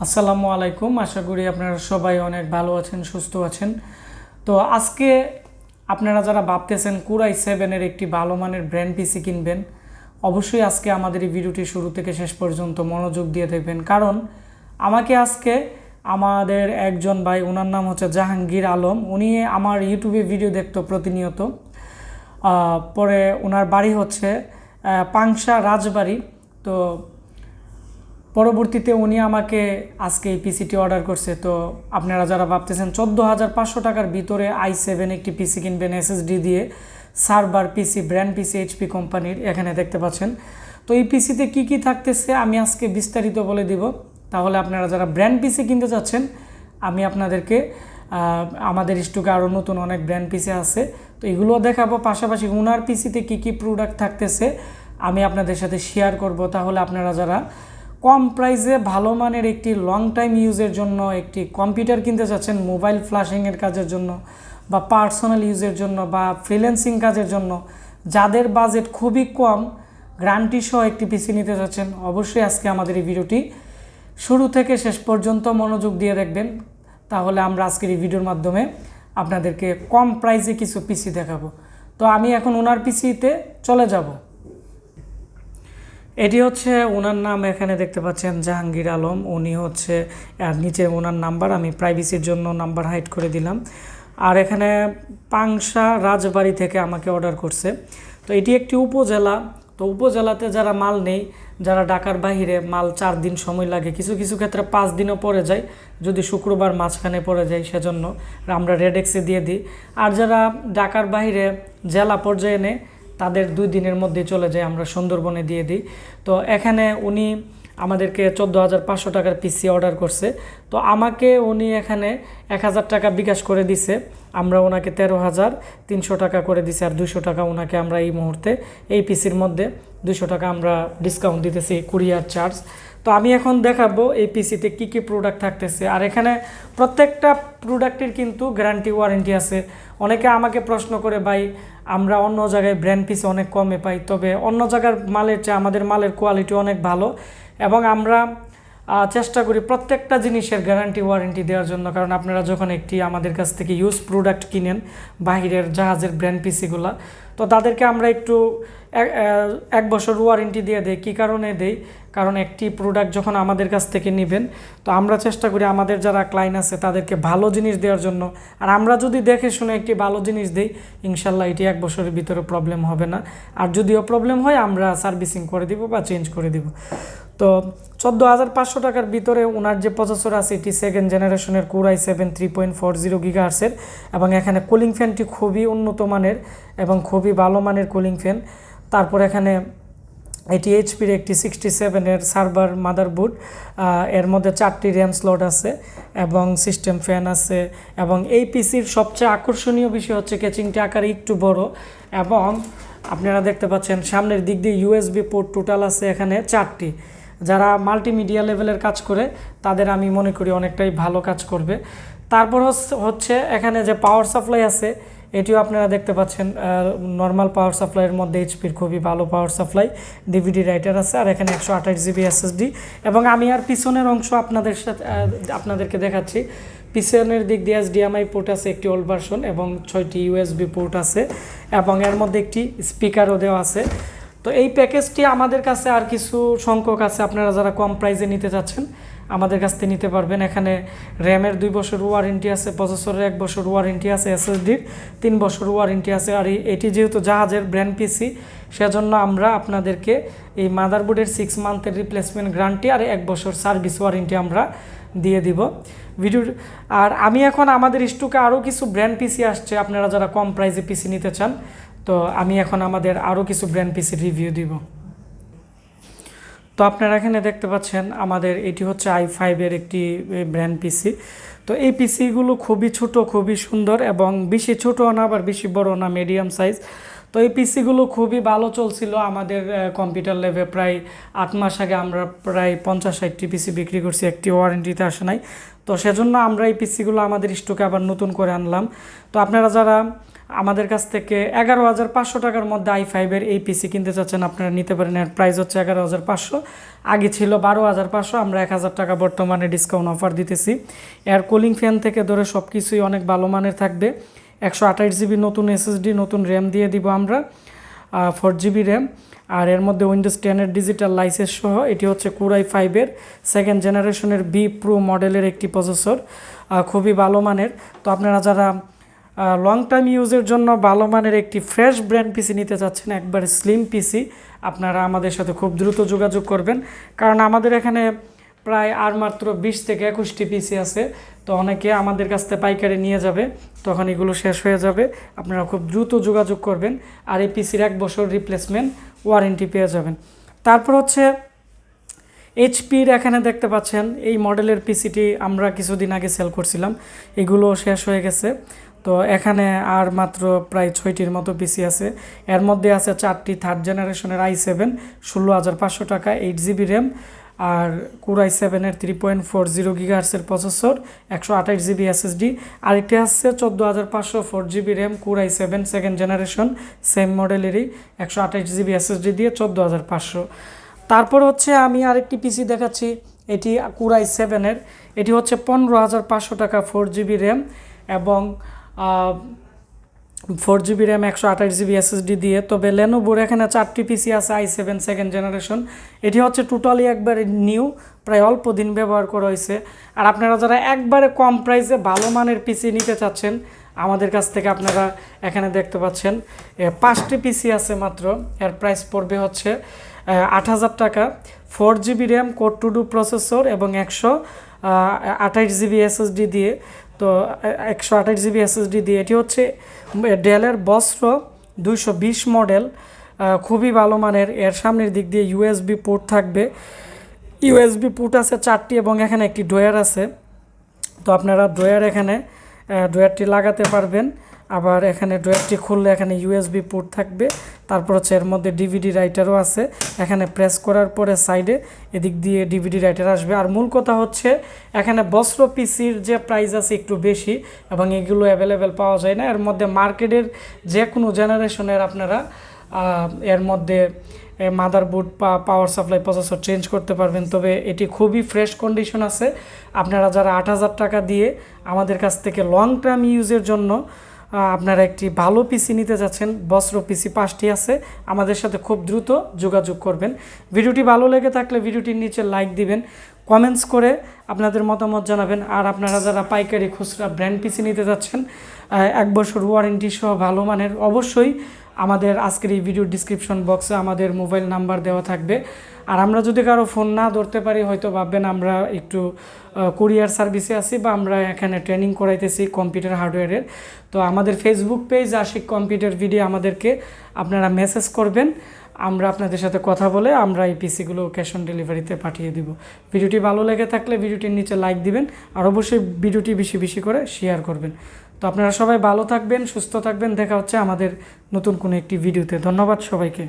আসসালামু আলাইকুম। আশা করি আপনারা সবাই অনেক ভালো আছেন, সুস্থ আছেন। তো আজকে আপনারা যারা ভাবতেছেন কোরাই 7-এর একটি ভালো মানের ব্র্যান্ড পিসি কিনবেন, অবশ্যই আজকে আমাদের এই ভিডিওটি শুরু থেকে শেষ পর্যন্ত মনোযোগ দিয়ে দেখবেন। কারণ আমাকে আজকে আমাদের একজন ভাই, ওনার নাম হচ্ছে জাহাঙ্গীর আলম, উনি আমার ইউটিউবে ভিডিও দেখতো প্রতিনিয়ত। পরে ওনার বাড়ি হচ্ছে পাংশা রাজবাড়ি। তো পরবর্তীতে উনি আমাকে আজকে এই পিসিটি অর্ডার করছে। তো আপনারা যারা ভাবতেছেন 14,500 টাকার ভিতরে i7 একটি পিসি কিনবেন এসএসডি দিয়ে, সার্ভার পিসি, ব্র্যান্ড পিসি এইচপি কোম্পানির, এখানে দেখতে পাচ্ছেন। তো এই পিসিতে কি কি থাকতেছে আমি আজকে বিস্তারিত বলে দিব। তাহলে আপনারা যারা ব্র্যান্ড পিসি কিনতে চাচ্ছেন, আমি আপনাদেরকে আমাদের স্টকে আরও নতুন অনেক ব্র্যান্ড পিসি আছে, তো এগুলো দেখাবো। পাশাপাশি ওনার পিসিতে কি কি প্রোডাক্ট থাকতেছে আমি আপনাদের সাথে শেয়ার করব। তাহলে আপনারা যারা কম প্রাইসে ভালো মানের একটি লং টাইম ইউজের জন্য একটি কম্পিউটার কিনতে চাচ্ছেন, মোবাইল ফ্ল্যাশিংয়ের কাজের জন্য বা পার্সোনাল ইউজের জন্য বা ফ্রিল্যান্সিং কাজের জন্য, যাদের বাজেট খুবই কম, গ্যারান্টি সহ একটি পিসি নিতে চাচ্ছেন, অবশ্যই আজকে আমাদের এই ভিডিওটি শুরু থেকে শেষ পর্যন্ত মনোযোগ দিয়ে দেখবেন। তাহলে আমরা আজকের এই ভিডিওর মাধ্যমে আপনাদেরকে কম প্রাইসে কিছু পিসি দেখাবো। তো আমি এখন ওনার পিসিতে চলে যাব। এটি হচ্ছে ওনার নাম, এখানে দেখতে পাচ্ছেন জাহাঙ্গীর আলম। উনি হচ্ছে, আর নিচে ওনার নাম্বার, আমি প্রাইভেসির জন্য নাম্বার হাইড করে দিলাম। আর এখানে পাংশা রাজবাড়ি থেকে আমাকে অর্ডার করছে। তো এটি একটি উপজেলা। তো উপজেলাতে যারা মাল নেই, যারা ঢাকার বাহিরে, মাল 4 দিন সময় লাগে, কিছু কিছু ক্ষেত্রে 5 দিনও পড়ে যায় যদি শুক্রবার মাঝখানে পড়ে যায়, সেজন্য আমরা রেডেক্সে দিয়ে দিই। আর যারা ঢাকার বাহিরে জেলা পর্যায়ে নেয়, তাদের 2 দিনের মধ্যে চলে যায়, আমরা সুন্দরবনে দিয়ে দিই। তো এখানে উনি আমাদেরকে 14,500 টাকার পিসি অর্ডার করছে। তো আমাকে উনি এখানে 1,000 টাকা বিকাশ করে দিছে, আমরা ওনাকে 13,300 টাকা করে দিছি। আর 200 টাকা ওনাকে আমরা এই মুহূর্তে এই পিসির মধ্যে 200 টাকা আমরা ডিসকাউন্ট দিতেছি, কুরিয়ার চার্জ। তো আমি এখন দেখাবো এই পিসিতে কি কি প্রোডাক্ট থাকতেছে। আর এখানে প্রত্যেকটা প্রোডাক্টের কিন্তু গ্যারান্টি ওয়ারেন্টি আছে। অনেকে আমাকে প্রশ্ন করে, ভাই আমরা অন্য জায়গায় ব্র্যান্ড পিসি অনেক কমে পাই, তবে অন্য জায়গার মালের চেয়ে আমাদের মালের কোয়ালিটি অনেক ভালো, এবং আমরা চেষ্টা করি প্রত্যেকটা জিনিসের গ্যারান্টি ওয়ারেন্টি দেওয়ার জন্য। কারণ আপনারা যখন একটি আমাদের কাছ থেকে ইউজ প্রোডাক্ট কিনেন, বাহিরের জাহাজের ব্র্যান্ড পিসিগুলা, তো তাদেরকে আমরা একটু 1 বছর ওয়ারেন্টি দিয়ে দেই। কী কারণে দেই? কারণ একটি প্রোডাক্ট যখন আমাদের কাছ থেকে নেবেন, তো আমরা চেষ্টা করি আমাদের যারা ক্লায়েন্ট আছে তাদেরকে ভালো জিনিস দেওয়ার জন্য। আর আমরা যদি দেখে শুনে একটি ভালো জিনিস দিই, ইনশাল্লাহ এটি 1 বছরের ভিতরে প্রবলেম হবে না। আর যদিও প্রবলেম হয়, আমরা সার্ভিসিং করে দিব বা চেঞ্জ করে দিব। তো 14,500 টাকার ভিতরে ওনার যে প্রসেসর আছে, এটি 2nd জেনারেশনের কোরাই 7 3.40 গিগাহার্টজের, এবং এখানে কুলিং ফ্যানটি খুবই উন্নত মানের এবং খুবই ভালো মানের কুলিং ফ্যান। তারপর এখানে এটি এইচপির একটি 67-এর সার্ভার মাদারবোর্ড, এর মধ্যে 4টি র্যাম স্লট আছে এবং সিস্টেম ফ্যান আছে। এবং এই পিসির সবচেয়ে আকর্ষণীয় বিষয় হচ্ছে ক্যাচিংটি আকারে একটু বড়, এবং আপনারা দেখতে পাচ্ছেন সামনের দিক দিয়ে ইউএসবি পোর্ট টোটাল আছে এখানে 4টি। যারা মাল্টিমিডিয়া লেভেলের কাজ করে তাদের আমি মনে করি অনেকটাই ভালো কাজ করবে। তারপর হচ্ছে এখানে যে পাওয়ার সাপ্লাই আছে, এটিও আপনারা দেখতে পাচ্ছেন নর্মাল পাওয়ার সাপ্লাইয়ের মধ্যে এইচপির খুবই ভালো পাওয়ার সাপ্লাই, ডিভিডি রাইটার আছে। আর এখানে 128GB SSD। এবং আমি আর পিছনের অংশ আপনাদেরকে দেখাচ্ছি। পিছনের দিক দিয়ে HDMI পোর্ট আছে, একটি ওল্ড ভার্সন, এবং 6টি ইউএসবি পোর্ট আছে, এবং এর মধ্যে একটি স্পিকারও দেওয়া আছে। তো এই প্যাকেজটি আমাদের কাছে আর কিছু সংখ্যক আছে, আপনারা যারা কম প্রাইসে নিতে চাচ্ছেন আমাদের কাছ থেকে নিতে পারবেন। এখানে র্যামের 2 বছর ওয়ারেন্টি আছে, প্রসেসরের 1 বছর ওয়ারেন্টি আছে, SSDর 3 বছর ওয়ারেন্টি আছে। আর এটি যেহেতু জাহাজের ব্র্যান্ড পিসি, সেজন্য আমরা আপনাদেরকে এই মাদারবোর্ডের 6 মান্থের রিপ্লেসমেন্ট গ্যারান্টি আর 1 বছর সার্ভিস ওয়ারেন্টি আমরা দিয়ে দিব ভিডিওর। আর আমি এখন আমাদের স্টকে আরও কিছু ব্র্যান্ড পিসি আসছে, আপনারা যারা কম প্রাইসে পিসি নিতে চান, তো আমি এখন আমাদের আরও কিছু ব্র্যান্ড পিসির রিভিউ দিব। তো আপনারা এখানে দেখতে পাচ্ছেন আমাদের এটি হচ্ছে i5-এর একটি ব্র্যান্ড পিসি। তো এই পিসিগুলো খুবই ছোট, খুবই সুন্দর, এবং বেশি ছোটো না আবার বেশি বড় না, মিডিয়াম সাইজ। তো এই পিসিগুলো খুবই ভালো চলছিল আমাদের কম্পিউটার ল্যাবে। প্রায় 8 মাস আগে আমরা প্রায় 50-60টি পিসি বিক্রি করছি, একটি ওয়ারেন্টিতে আসে নাই। তো সেজন্য আমরা এই পিসিগুলো আমাদের স্টকে আবার নতুন করে আনলাম। তো আপনারা যারা আমাদের কাছ থেকে 11,500 টাকার মধ্যে i5-এর এই পিসি কিনতে চাচ্ছেন আপনারা নিতে পারেন। এর প্রাইস হচ্ছে 11,500, আগে ছিল 12,500, আমরা 1,000 টাকা বর্তমানে ডিসকাউন্ট অফার দিতেছি। এর কুলিং ফ্যান থেকে ধরে সব কিছুই অনেক ভালো মানের থাকবে। 128GB নতুন SSD নতুন র্যাম দিয়ে দিব আমরা, 4GB র্যাম, আর এর মধ্যে উইন্ডোজ 10-এর ডিজিটাল লাইসেন্স সহ। এটি হচ্ছে Core i5-এর 2nd জেনারেশনের B Pro মডেলের একটি প্রসেসর, খুবই ভালো মানের। তো আপনারা যারা লং টাইম ইউজের জন্য ভালো মানের একটি ফ্রেশ ব্র্যান্ড পিসি নিতে চাচ্ছেন, একবারে স্লিম পিসি, আপনারা আমাদের সাথে খুব দ্রুত যোগাযোগ করবেন। কারণ আমাদের এখানে প্রায় আর মাত্র 20 থেকে 21টি পিসি আছে। তো অনেকে আমাদের কাছ থেকে পাইকারি নিয়ে যাবে, তখন এগুলো শেষ হয়ে যাবে। আপনারা খুব দ্রুত যোগাযোগ করবেন, আর এই পিসির 1 বছর রিপ্লেসমেন্ট ওয়ারেন্টি পেয়ে যাবেন। তারপর হচ্ছে এইচপির এখানে দেখতে পাচ্ছেন এই মডেলের পিসিটি আমরা কিছুদিন আগে সেল করছিলাম, এগুলো শেষ হয়ে গেছে। তো এখানে আর মাত্র প্রায় 6টির মতো পিসি আছে। এর মধ্যে আছে 4টি 3rd জেনারেশনের i7, 16,500 টাকা, 8GB র্যাম, আর Core i7-এর 3.40 GHz-এর প্রসেসর, 128GB SSD। আরেকটি আছে 14,500, 4GB RAM, Core i7 2nd generation, same মডেলেরই, 128GB SSD দিয়ে 14,500। তারপর হচ্ছে আমি আরেকটি পিসি দেখাচ্ছি, এটি Core i7-এর, এটি হচ্ছে 15,500 টাকা, 4GB র্যাম এবং 4GB র্যাম, 128GB SSD দিয়ে। তবে লেনোভোর এখানে 4টি পিসি আছে i7 2nd জেনারেশন, এটি হচ্ছে টোটালি একবারে নিউ, প্রায় অল্প দিন ব্যবহার করা হয়েছে। আর আপনারা যারা একবারে কম প্রাইসে ভালো মানের পিসি নিতে চাচ্ছেন আমাদের কাছ থেকে, আপনারা এখানে দেখতে পাচ্ছেন 5টি পিসি আছে মাত্র। এর প্রাইস পড়বে হচ্ছে 8,000 টাকা, 4GB RAM, Core 2 Duo processor এবং 128GB SSD দিয়ে। তো 128GB SSD দিয়ে, এটি হচ্ছে ডেলের বস্ত্র 220 মডেল, খুবই ভালো মানের। এর সামনের দিক দিয়ে USB পোর্ট থাকবে, USB পোর্ট আছে 4টি এবং এখানে একটি ড্রয়ার আছে। তো আপনারা এখানে ড্রয়ারটি লাগাতে পারবেন, আবার এখানে ড্রয়ারটি খুললে এখানে USB পোর্ট থাকবে। তারপর হচ্ছে এর মধ্যে DVD রাইটারও আছে, এখানে প্রেস করার পরে সাইডে এদিক দিয়ে DVD রাইটার আসবে। আর মূল কথা হচ্ছে এখানে বস্ত্র পিসির যে প্রাইস আছে একটু বেশি, এবং এগুলো অ্যাভেলেবেল পাওয়া যায় না। এর মধ্যে মার্কেটের যে কোনো জেনারেশনের আপনারা এর মধ্যে মাদারবোর্ড বা পাওয়ার সাপ্লাই প্রসেসর চেঞ্জ করতে পারবেন। তবে এটি খুবই ফ্রেশ কন্ডিশন আছে। আপনারা যারা 8,000 টাকা দিয়ে আমাদের কাছ থেকে লং টার্ম ইউজের জন্য আপনারা একটি ভালো পিসি নিতে যাচ্ছেন, বস্ত্র পিসি 5টি আছে, আমাদের সাথে খুব দ্রুত যোগাযোগ করবেন। ভিডিওটি ভালো লেগে থাকলে ভিডিওটির নিচে লাইক দিবেন, কমেন্টস করে আপনাদের মতামত জানাবেন। আর আপনারা যারা পাইকারি খুচরা ব্র্যান্ড পিসি নিতে যাচ্ছেন 1 বছর ওয়ারেন্টি সহ ভালো মানের, অবশ্যই আমাদের আজকের এই ভিডিও ডিসক্রিপশন বক্সে আমাদের মোবাইল নাম্বার দেওয়া থাকবে। আর আমরা যদি কারো ফোন না ধরতে পারি, হয়তো ভাববেন আমরা একটু কুরিয়ার সার্ভিসে আছি বা আমরা এখানে ট্রেনিং করাইতেছি কম্পিউটার হার্ডওয়্যারের। তো আমাদের Facebook page Ashik computer video, আমাদেরকে আপনারা মেসেজ করবেন, আমরা আপনাদের সাথে কথা বলে আমরা এই পিসিগুলো ক্যাশ অন ডেলিভারিতে পাঠিয়ে দিব। ভিডিওটি ভালো লেগে থাকলে ভিডিওটির নিচে লাইক দিবেন, আর অবশ্যই ভিডিওটি বেশি বেশি করে শেয়ার করবেন। তো আপনারা সবাই ভালো থাকবেন, সুস্থ থাকবেন, দেখা হচ্ছে আমাদের নতুন কোনো একটি ভিডিওতে। ধন্যবাদ সবাইকে।